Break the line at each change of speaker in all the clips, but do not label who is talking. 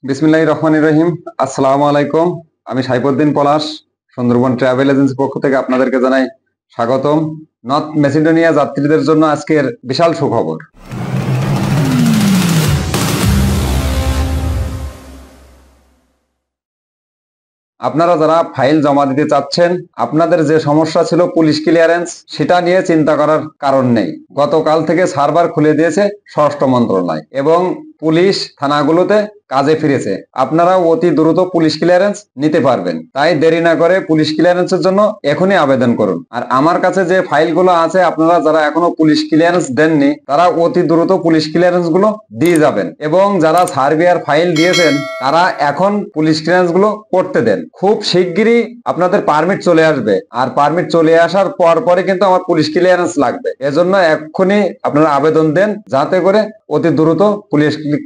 বিসমিল্লাহির রহমানির রহিম। আসসালামু আলাইকুম। আমি সাইফুদ্দিন পলাশ, সুন্দরবন ট্রাভেল এজেন্সি পক্ষ থেকে আপনাদেরকে জানাই স্বাগতম। নর্থ মেসিডোনিয়া যাত্রীদের জন্য আজকের বিশাল সুখবর। আপনারা যারা ফাইল জমা দিতে চাচ্ছেন, আপনাদের যে সমস্যা ছিল পুলিশ ক্লিয়ারেন্স, সেটা নিয়ে চিন্তা করার কারণ নেই। গতকাল থেকে সার্ভার খুলে দিয়েছে স্বরাষ্ট্র মন্ত্রণালয় এবং পুলিশ থানাগুলোতে কাজে ফিরেছে। আপনারা অতি দ্রুত পুলিশ ক্লিয়ারেন্স নিতে পারবেন। তাই দেরি না করে পুলিশ ক্লিয়ারেন্সের জন্য এখনই আবেদন করুন। আর আমার কাছে যে ফাইলগুলো আছে, আপনারা যারা এখনো পুলিশ ক্লিয়ারেন্স দেননি, তারা অতি দ্রুত পুলিশ ক্লিয়ারেন্স গুলো দিয়ে যাবেন। এবং যারা সার্ভেয়ার ফাইল দিয়েছেন, তারা এখন পুলিশ ক্লিয়ারেন্স গুলো করতে দেন। খুব শিগগিরই আপনাদের পারমিট চলে আসবে, আর পারমিট চলে আসার পরে কিন্তু আমার পুলিশ ক্লিয়ারেন্স লাগবে। এজন্য এক্ষুনি আপনারা আবেদন দেন, যাতে করে অতি দ্রুত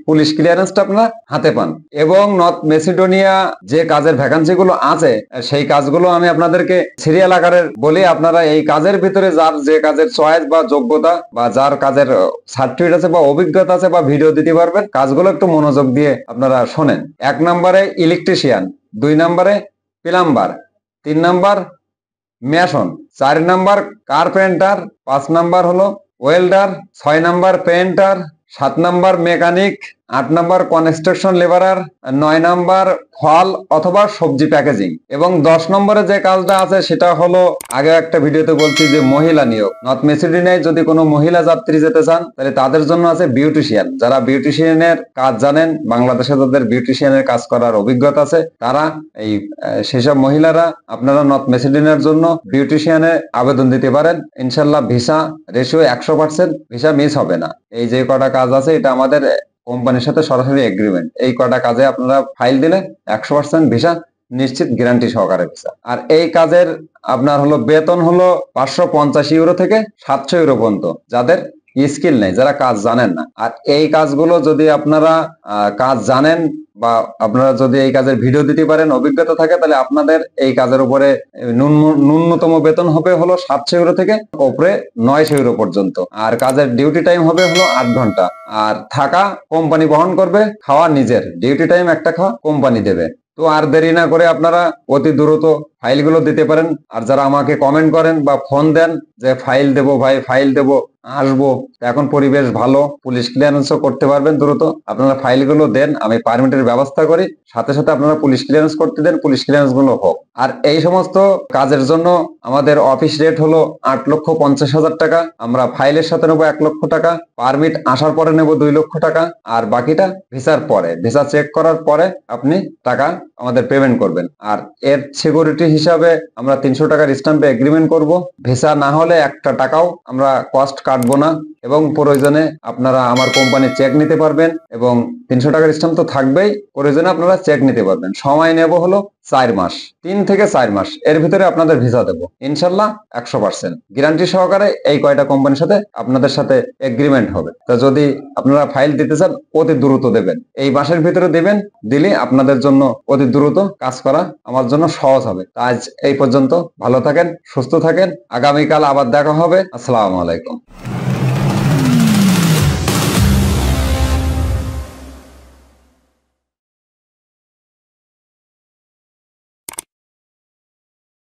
পুলিশ ক্লিয়ারেন্সটা আপনারা হাতে পান। এবং নর্থ মেসিডোনিয়া যে কাজের ভ্যাকান্সি গুলো আছে, সেই কাজগুলো আমি আপনাদেরকে সিরিয়াল আকারে বলি। আপনারা এই কাজের ভিতরে যার যে কাজের চয়েস বা যোগ্যতা বা যার কাজের সার্টিফিকেট আছে বা অভিজ্ঞতা আছে বা ভিডিও দিতে পারবেন, কাজগুলো একটু মনোযোগ দিয়ে আপনারা শোনেন। 1 নম্বরে ইলেকট্রিশিয়ান, 2 নম্বরে plumber, 3 number mason, 4 number carpenter, 5 number হলো welder, 6 number painter, 7 number mechanic, 8 number construction labourer, 9 number ফল অথবা সবজি প্যাকেজিং, এবং 10 নম্বরে যে কাজটা আছে সেটা হলো, আগে একটা ভিডিওতে বলছি যে মহিলা নিয়োগ। নর্থ মেসিডোনিয়ায় যদি কোনো মহিলা যাত্রী যেতে চান, তাহলে তাদের জন্য আছে বিউটিশিয়ান। যারা বিউটিশিয়ানের কাজ জানেন, বাংলাদেশে যাদের বিউটিশিয়ানের কাজ করার অভিজ্ঞতা আছে, তারা সেসব মহিলারা আপনারা নর্থ মেসিডোনিয়ার জন্য বিউটিশিয়ানে আবেদন দিতে পারেন। ইনশাল্লাহ ভিসা রেশিও 100%, ভিসা মিস হবে না। এই যে কটা কাজ আছে, এটা আমাদের কোম্পানির সাথে সরাসরি এগ্রিমেন্ট। এই কটা কাজে আপনারা ফাইল দিলে 100% ভিসা নিশ্চিত, গ্যারান্টি সহকারে ভিসা। আর এই কাজের আপনার হলো বেতন হলো 550 ইউরো থেকে 700 ইউরো পর্যন্ত, যাদের স্কিল নেই, যারা কাজ জানেন না। আর এই কাজগুলো যদি আপনারা কাজ জানেন বা আপনারা যদি এই কাজের ভিডিও দিতে পারেন, অভিজ্ঞতা থাকে, তাহলে আপনাদের এই কাজের উপরে ন্যূনতম বেতন হবে হলো 700 ইউরো থেকে উপরে 900 ইউরো পর্যন্ত। আর কাজের ডিউটি টাইম হবে হলো 8 ঘন্টা। আর থাকা কোম্পানি বহন করবে, খাওয়া নিজের। ডিউটি টাইম একটা, খাওয়া কোম্পানি দেবে। তো আর দেরি না করে আপনারা অতি দ্রুত ফাইলগুলো দিতে পারেন। আর যারা আমাকে কমেন্ট করেন বা ফোন দেন যে ফাইল দেবো ভাই, ফাইল দেবো, আসবো, এখন পরিবেশ ভালো, পুলিশ ক্লিয়ারেন্সও করতে পারবেন দ্রুত, আপনারা ফাইলগুলো দেন, আমি পারমিটের ব্যবস্থা করি। সাথে সাথে আপনারা পুলিশ ক্লিয়ারেন্স করতে দেন, পুলিশ ক্লিয়ারেন্স গুলো হোক। আর এই সমস্ত কাজের জন্য আমাদের অফিস রেট হলো 8,50,000 টাকা। আমরা ফাইলের সাথে নেবো 1 লক্ষ টাকা, পারমিট আসার পরে নেবো 2 লক্ষ টাকা, আর বাকিটা ভিসার পরে, ভিসা চেক করার পরে আপনি টাকা আমাদের পেমেন্ট করবেন। আর এর সিকিউরিটি হিসাবে আমরা 300 টাকার স্ট্যাম্পে এগ্রিমেন্ট করব। ভিসা না হলে 1 টাকাও আমরা কস্ট কাটবো না। এবং প্রয়োজনে আপনারা আমার কোম্পানি চেক নিতে পারবেন, এবং 300 টাকার স্ট্যাম্প তো থাকবেই, প্রয়োজনে আপনারা চেক নিতে পারবেন। সময় নেব হলো 4 মাস, 3 থেকে 4 মাস এর ভিতরে আপনাদের ভিসা দেবো ইনশাল্লাহ 100% গ্যারান্টি সহকারে। এই কয়টা কোম্পানির সাথে আপনাদের সাথে এগ্রিমেন্ট হবে। তা যদি আপনারা ফাইল দিতে চান, অতি দ্রুত দেবেন, এই মাসের ভিতরে দেবেন। দিলে আপনাদের জন্য অতি দ্রুত কাজ করা আমার জন্য সহজ হবে। আজ এই পর্যন্ত, ভালো থাকেন, সুস্থ থাকেন। আগামীকাল আবার দেখা হবে। আসসালামু আলাইকুম।